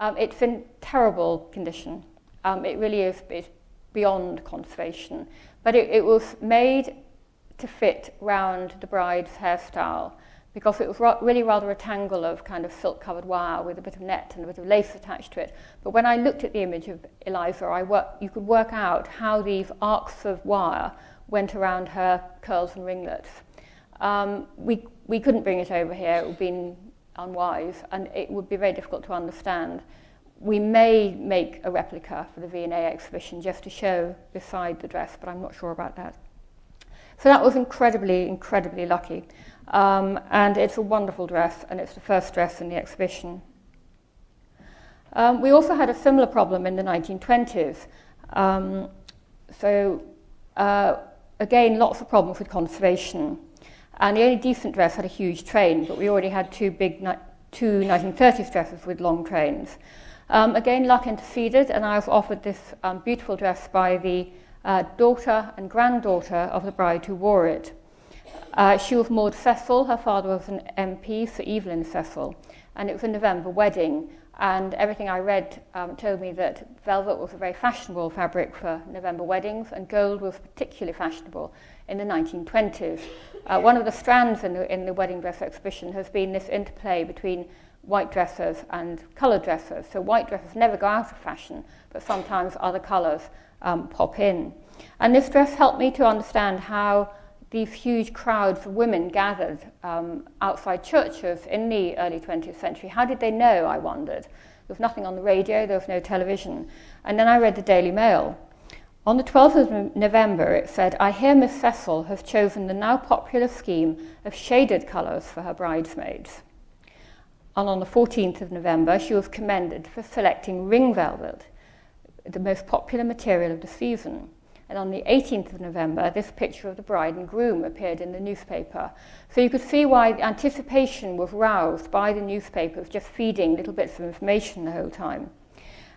It's in terrible condition. It really is it's beyond conservation. But it was made to fit round the bride's hairstyle because it was really rather a tangle of kind of silk-covered wire with a bit of net and a bit of lace attached to it. But when I looked at the image of Eliza, you could work out how these arcs of wire went around her curls and ringlets. We couldn't bring it over here. It would have been unwise, and it would be very difficult to understand. We may make a replica for the V&A exhibition just to show beside the dress, but I'm not sure about that. So that was incredibly, incredibly lucky. And it's a wonderful dress, and it's the first dress in the exhibition. We also had a similar problem in the 1920s. Again, lots of problems with conservation. And the only decent dress had a huge train, but we already had two 1930s dresses with long trains. Again, luck interceded, and I was offered this beautiful dress by the daughter and granddaughter of the bride who wore it. She was Maud Cecil, her father was an MP, Sir Evelyn Cecil, and it was a November wedding, and everything I read told me that velvet was a very fashionable fabric for November weddings, and gold was particularly fashionable in the 1920s. One of the strands in the wedding dress exhibition has been this interplay between white dresses and coloured dresses. So white dresses never go out of fashion, but sometimes other colours pop in. And this dress helped me to understand how these huge crowds of women gathered outside churches in the early 20th century. How did they know, I wondered? There was nothing on the radio, there was no television. And then I read the Daily Mail. On the 12th of November, it said, "I hear Miss Cecil has chosen the now popular scheme of shaded colours for her bridesmaids." And on the 14th of November, she was commended for selecting ring velvet, the most popular material of the season. And on the 18th of November, this picture of the bride and groom appeared in the newspaper. So you could see why anticipation was roused by the newspapers, just feeding little bits of information the whole time.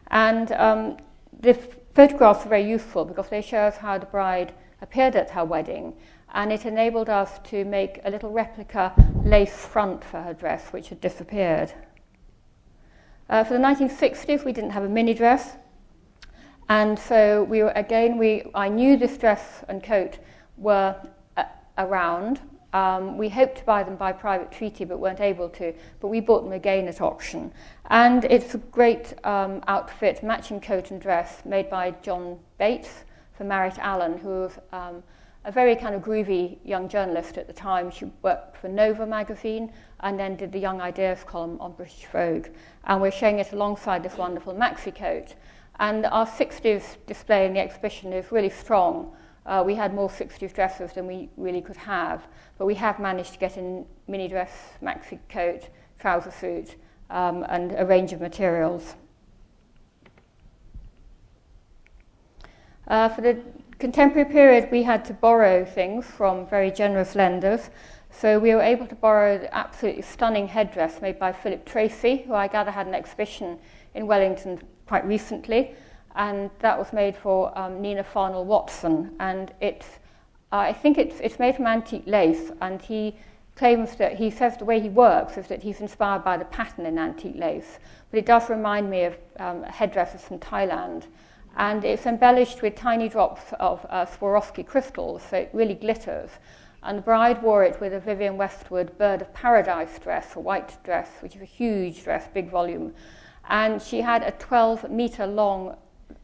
And the photographs are very useful because they show us how the bride appeared at her wedding, and it enabled us to make a little replica lace front for her dress, which had disappeared. For the 1960s, we didn't have a mini dress. And so I knew this dress and coat were around. We hoped to buy them by private treaty, but weren't able to. But we bought them again at auction. And it's a great outfit, matching coat and dress, made by John Bates for Margaret Allen, who was a very kind of groovy young journalist at the time. She worked for Nova magazine and then did the Young Ideas column on British Vogue. And we're showing it alongside this wonderful maxi coat. And our 60s display in the exhibition is really strong. We had more 60s dresses than we really could have, but we have managed to get in mini dress, maxi coat, trouser suit, and a range of materials. For the contemporary period, we had to borrow things from very generous lenders. So we were able to borrow the absolutely stunning headdress made by Philip Tracy, who I gather had an exhibition in Wellington quite recently, and that was made for Nina Farnell Watson, and I think it's made from antique lace, and he says the way he works is that he's inspired by the pattern in antique lace, but it does remind me of headdresses from Thailand, and it's embellished with tiny drops of Swarovski crystals, so it really glitters. And the bride wore it with a Vivienne Westwood Bird of Paradise dress, a white dress, which is a huge dress, big volume. And she had a 12-metre long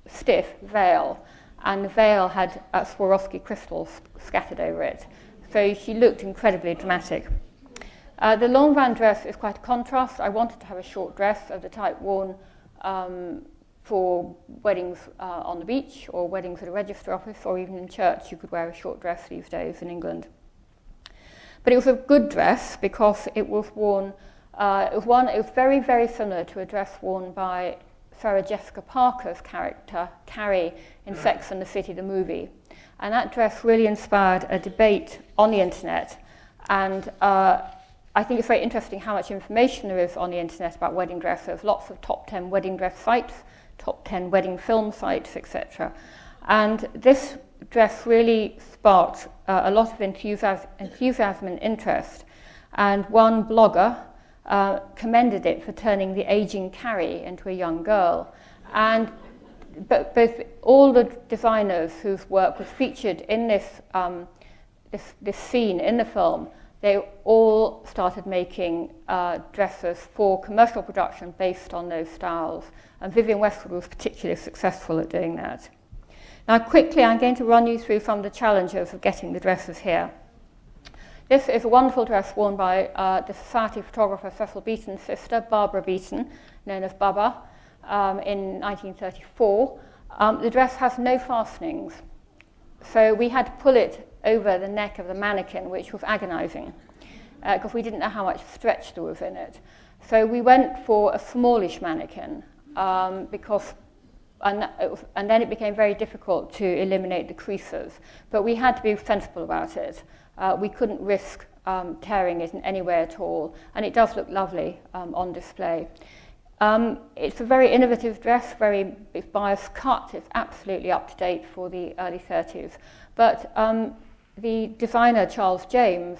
stiff veil, and the veil had Swarovski crystals scattered over it. So she looked incredibly dramatic. The Lanvin dress is quite a contrast. I wanted to have a short dress of the type worn for weddings on the beach or weddings at a register office, or even in church. You could wear a short dress these days in England. But it was a good dress because it was worn. It was very, very similar to a dress worn by Sarah Jessica Parker's character, Carrie, in Sex and the City, the movie. And that dress really inspired a debate on the internet. And I think it's very interesting how much information there is on the internet about wedding dresses. Lots of top 10 wedding dress sites, top 10 wedding film sites, etc. And this dress really sparked a lot of enthusiasm and interest. And one blogger commended it for turning the aging Carrie into a young girl. And but both all the designers whose work was featured in this scene in the film, they all started making dresses for commercial production based on those styles. And Vivienne Westwood was particularly successful at doing that. Now, quickly, I'm going to run you through some of the challenges of getting the dresses here. This is a wonderful dress worn by the society photographer Cecil Beaton's sister, Barbara Beaton, known as Baba, in 1934. The dress has no fastenings, so we had to pull it over the neck of the mannequin, which was agonizing, because we didn't know how much stretch there was in it. So we went for a smallish mannequin, and then it became very difficult to eliminate the creases. But we had to be sensible about it. We couldn't risk tearing it in any way at all, and it does look lovely on display. It's a very innovative dress, it's bias cut, it's absolutely up to date for the early 30s. But the designer, Charles James,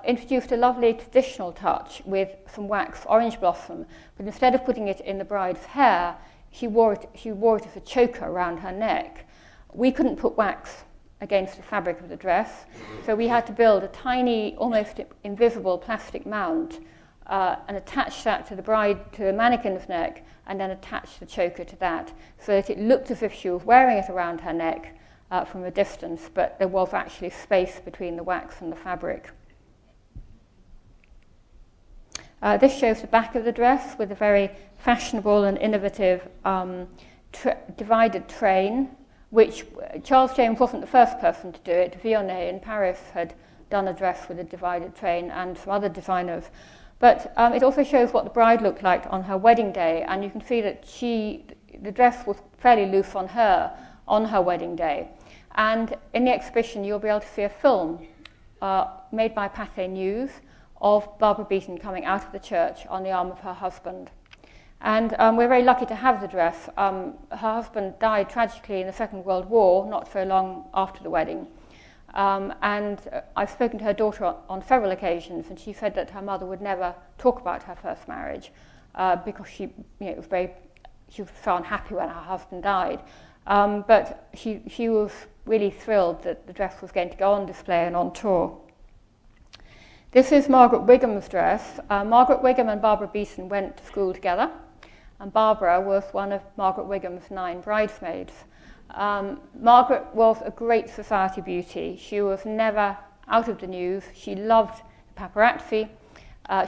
introduced a lovely traditional touch with some wax orange blossom, but instead of putting it in the bride's hair, she wore it as a choker around her neck. We couldn't put wax against the fabric of the dress, so we had to build a tiny, almost invisible plastic mount and attach that to the mannequin's neck, and then attach the choker to that, so that it looked as if she was wearing it around her neck from a distance, but there was actually space between the wax and the fabric. This shows the back of the dress with a very fashionable and innovative divided train, which Charles James wasn't the first person to do it. Vionnet in Paris had done a dress with a divided train, and some other designers. But it also shows what the bride looked like on her wedding day, and you can see that the dress was fairly loose on her wedding day. And in the exhibition, you'll be able to see a film made by Pathé News of Barbara Beaton coming out of the church on the arm of her husband. And we're very lucky to have the dress. Her husband died tragically in the Second World War, not so long after the wedding. And I've spoken to her daughter on several occasions, and she said that her mother would never talk about her first marriage because she was so unhappy when her husband died. But she was really thrilled that the dress was going to go on display and on tour. This is Margaret Whigham's dress. Margaret Whigham and Barbara Beaton went to school together, and Barbara was one of Margaret Whigham's 9 bridesmaids. Margaret was a great society beauty. She was never out of the news. She loved the paparazzi.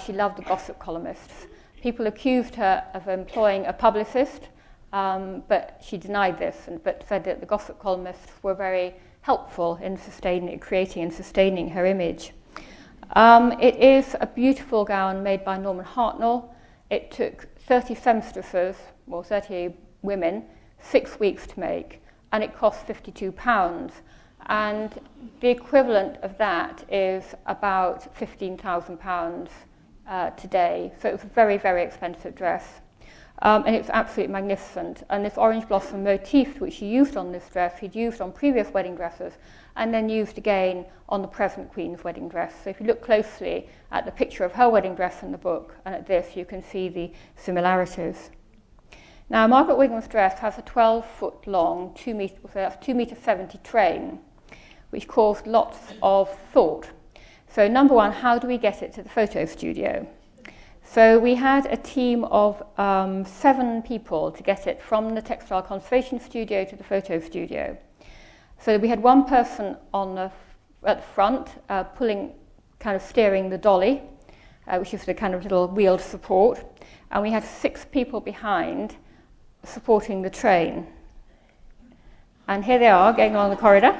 She loved the gossip columnists. People accused her of employing a publicist, but she denied this, but said that the gossip columnists were very helpful in creating and sustaining her image. It is a beautiful gown made by Norman Hartnell. It took 30 seamstresses, 30 women, 6 weeks to make, and it cost £52. And the equivalent of that is about £15,000 today. So it was a very, very expensive dress. And it's absolutely magnificent. And this orange blossom motif, which he used on this dress, he'd used on previous wedding dresses, and then used again on the present Queen's wedding dress. So if you look closely at the picture of her wedding dress in the book, and at this, you can see the similarities. Now, Margaret Whigham's dress has a 12-foot long, 2 metre 70 train, which caused lots of thought. So number one, how do we get it to the photo studio? So we had a team of 7 people to get it from the textile conservation studio to the photo studio. So we had one person at the front steering the dolly, which is the kind of little wheeled support, and we had 6 people behind supporting the train. And here they are going along the corridor.